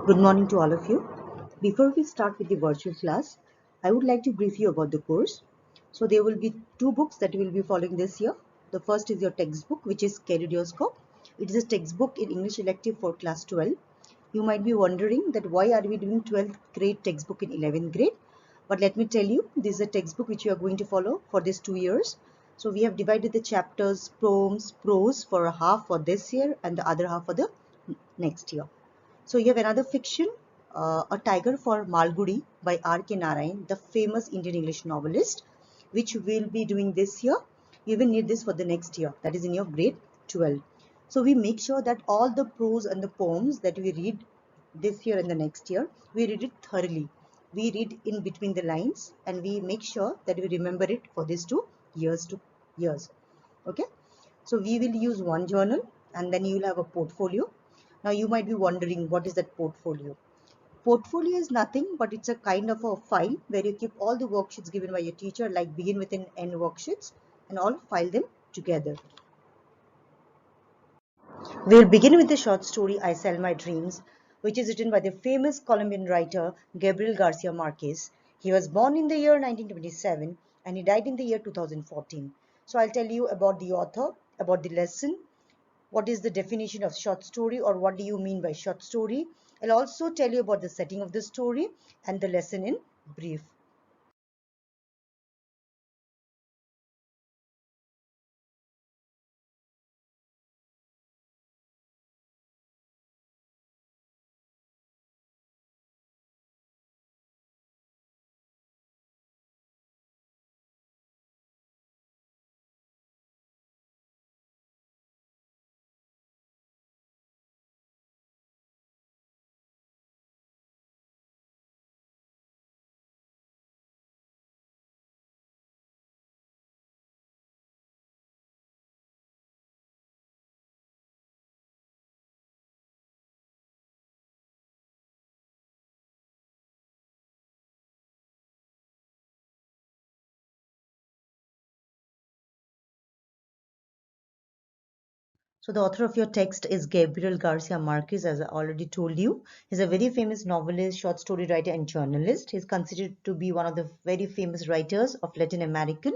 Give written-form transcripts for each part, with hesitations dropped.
Good morning to all of you. Before we start with the virtual class, I would like to brief you about the course. So there will be two books that we will be following this year. The first is your textbook, which is Kaleidoscope. It is a textbook in English elective for class 12. You might be wondering that why are we doing 12th grade textbook in 11th grade? But let me tell you, this is a textbook which you are going to follow for these 2 years. So we have divided the chapters, poems, prose for a half for this year and the other half for the next year. So you have another fiction, A Tiger for Malgudi by R.K. Narayan, the famous Indian English novelist, which we'll be doing this year. You will need this for the next year, that is in your grade 12. So we make sure that all the prose and the poems that we read this year and the next year, we read it thoroughly. We read in between the lines and we make sure that we remember it for these 2 years to years. Okay. So we will use one journal and then you will have a portfolio. Now you might be wondering, what is that portfolio? Portfolio is nothing but it's a kind of a file where you keep all the worksheets given by your teacher, like begin with and end worksheets, and all file them together. We'll begin with the short story I Sell My Dreams, which is written by the famous Colombian writer Gabriel Garcia Marquez. He was born in the year 1927 and he died in the year 2014. So I'll tell you about the author, about the lesson, what is the definition of short story or what do you mean by short story. I'll also tell you about the setting of the story and the lesson in brief. So the author of your text is Gabriel Garcia Marquez, as I already told you. He's a very famous novelist, short story writer, and journalist. He's considered to be one of the very famous writers of Latin American,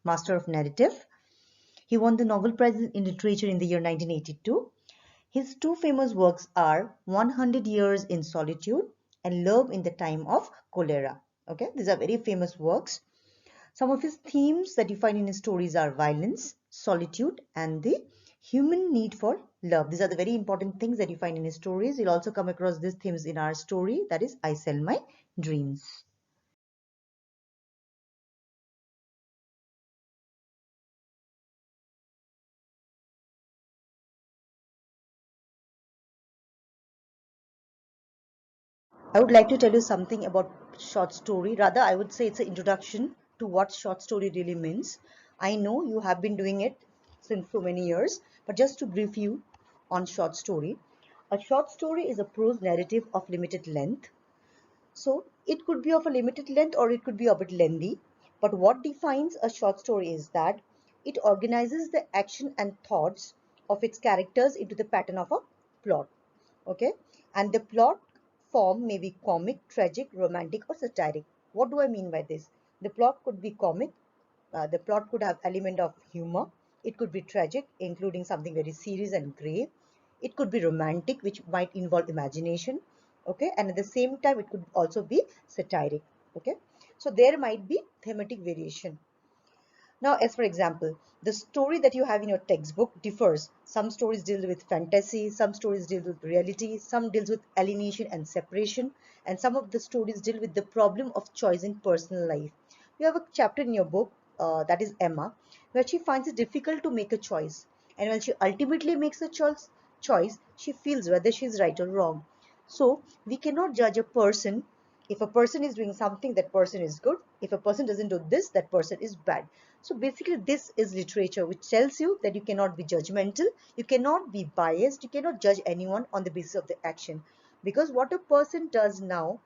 master of narrative. He won the Nobel Prize in Literature in the year 1982. His two famous works are 100 Years in Solitude and Love in the Time of Cholera. Okay, these are very famous works. Some of his themes that you find in his stories are violence, solitude, and the human need for love. These are the very important things that you find in his stories. You'll also come across these themes in our story, that is I Sell My Dreams. I would like to tell you something about short story. Rather, I would say it's an introduction to what short story really means. I know you have been doing it since so many years, but just to brief you on short story. A short story is a prose narrative of limited length. So it could be of a limited length or it could be a bit lengthy. But what defines a short story is that it organizes the action and thoughts of its characters into the pattern of a plot. Okay, and the plot form may be comic, tragic, romantic, or satiric. What do I mean by this? The plot could be comic. The plot could have element of humor. It could be tragic, including something very serious and grave. It could be romantic, which might involve imagination. Okay, and at the same time, it could also be satiric. Okay, so there might be thematic variation. Now, as for example, the story that you have in your textbook differs. Some stories deal with fantasy, some stories deal with reality, some deals with alienation and separation, and some of the stories deal with the problem of choice in personal life. You have a chapter in your book, that is Emma, where she finds it difficult to make a choice. And when she ultimately makes a choice, she feels whether she is right or wrong. So we cannot judge a person. If a person is doing something, that person is good. If a person doesn't do this, that person is bad. So basically, this is literature which tells you that you cannot be judgmental, you cannot be biased, you cannot judge anyone on the basis of the action. Because what a person does now,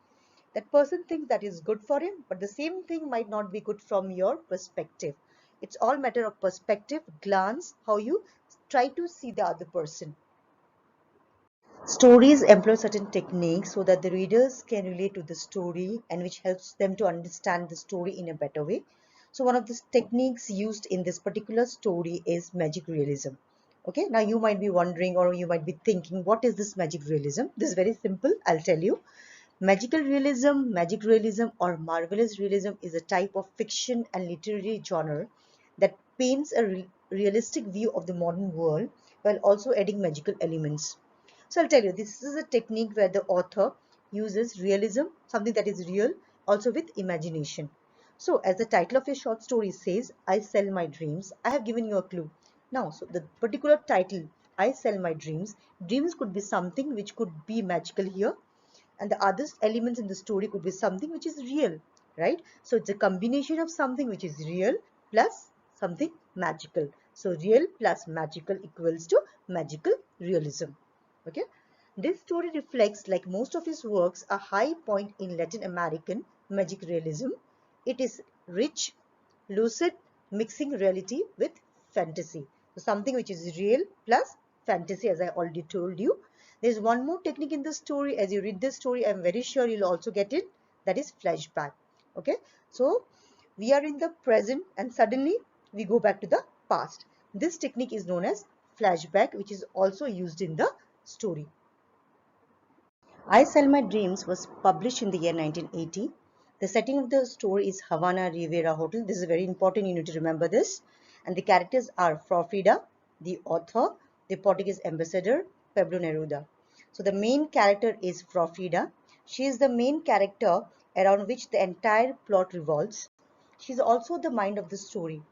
that person thinks that is good for him, but the same thing might not be good from your perspective. It's all matter of perspective, glance, how you try to see the other person. Stories employ certain techniques so that the readers can relate to the story and which helps them to understand the story in a better way. So one of the techniques used in this particular story is magic realism. Okay, now you might be wondering or you might be thinking, what is this magic realism? This is very simple. I'll tell you. Magical realism, magic realism, or marvelous realism is a type of fiction and literary genre that paints a realistic view of the modern world while also adding magical elements. So I'll tell you, this is a technique where the author uses realism, something that is real, also with imagination. So as the title of your short story says, I sell my dreams, I have given you a clue. Now, so the particular title, I sell my dreams, dreams could be something which could be magical here, and the other elements in the story could be something which is real, right? So it's a combination of something which is real plus something magical. So real plus magical equals to magical realism. Okay, this story reflects, like most of his works, a high point in Latin American magic realism. It is rich, lucid, mixing reality with fantasy. So something which is real plus fantasy, as I already told you. There's one more technique in the story. As you read this story, I'm very sure you'll also get it. That is flashback. Okay, so we are in the present and suddenly we go back to the past. This technique is known as flashback, which is also used in the story. I Sell My Dreams was published in the year 1980. The setting of the story is Havana Rivera Hotel. This is very important, you need to remember this. And the characters are Frida, the author, the Portuguese ambassador, Pablo Neruda. So the main character is Frida. She is the main character around which the entire plot revolves. She is also the mind of the story.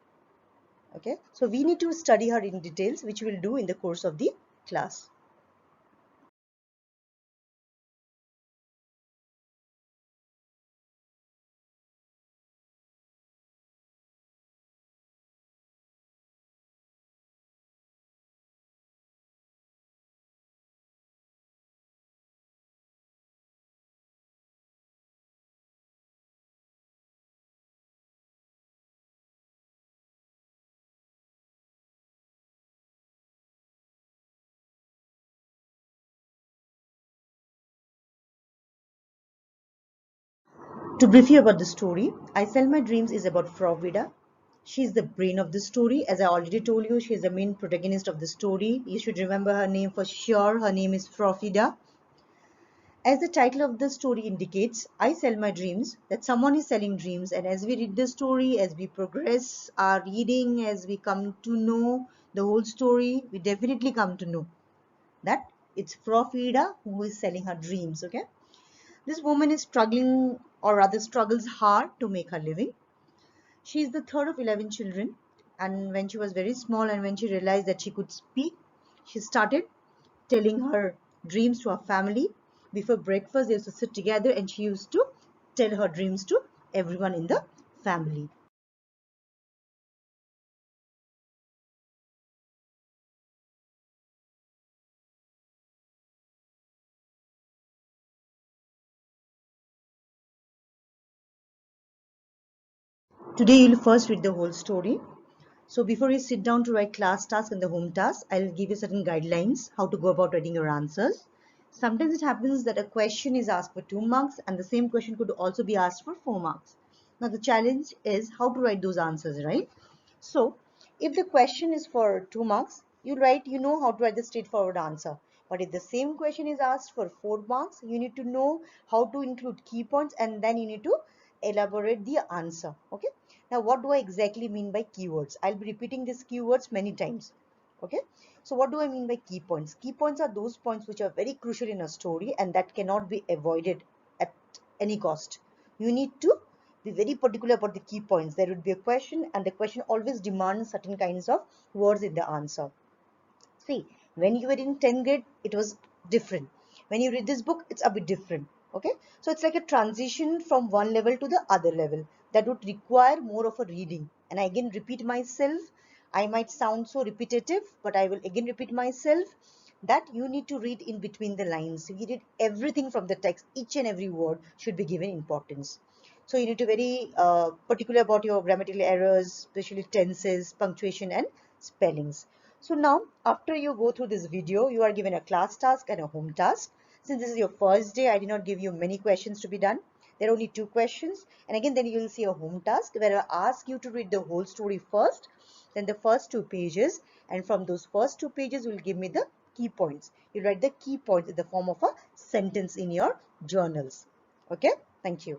Okay, so we need to study her in details, which we'll do in the course of the class. To brief you about the story, I Sell My Dreams is about Frida. She is the brain of the story. As I already told you, she is the main protagonist of the story. You should remember her name for sure. Her name is Frida. As the title of the story indicates, I sell my dreams, that someone is selling dreams. And as we read the story, as we progress our reading, as we come to know the whole story, we definitely come to know that it's Frida who is selling her dreams. Okay, this woman is struggling, or rather struggles hard to make her living. She is the third of 11 children, and when she was very small and when she realized that she could speak, she started telling her dreams to her family. Before breakfast, they used to sit together and she used to tell her dreams to everyone in the family. Today, you'll first read the whole story. So before you sit down to write class task and the home task, I'll give you certain guidelines how to go about writing your answers. Sometimes it happens that a question is asked for 2 marks and the same question could also be asked for 4 marks. Now the challenge is how to write those answers, right? So if the question is for 2 marks, you know how to write the straightforward answer. But if the same question is asked for 4 marks, you need to know how to include key points and then you need to elaborate the answer. Okay. Now, what do I exactly mean by keywords? I'll be repeating these keywords many times. Okay. So what do I mean by key points? Key points are those points which are very crucial in a story and that cannot be avoided at any cost. You need to be very particular about the key points. There would be a question and the question always demands certain kinds of words in the answer. See, when you were in 10th grade, it was different. When you read this book, it's a bit different. Okay, so it's like a transition from one level to the other level that would require more of a reading. And I again repeat myself. I might sound so repetitive, but I will again repeat myself that you need to read in between the lines. You read everything from the text. Each and every word should be given importance. So you need to be very particular about your grammatical errors, especially tenses, punctuation, and spellings. So now, after you go through this video, you are given a class task and a home task. Since this is your first day, I did not give you many questions to be done. There are only 2 questions. And again, then you will see a home task where I ask you to read the whole story first, then the first 2 pages. And from those first 2 pages, you will give me the key points. You write the key points in the form of a sentence in your journals. Okay? Thank you.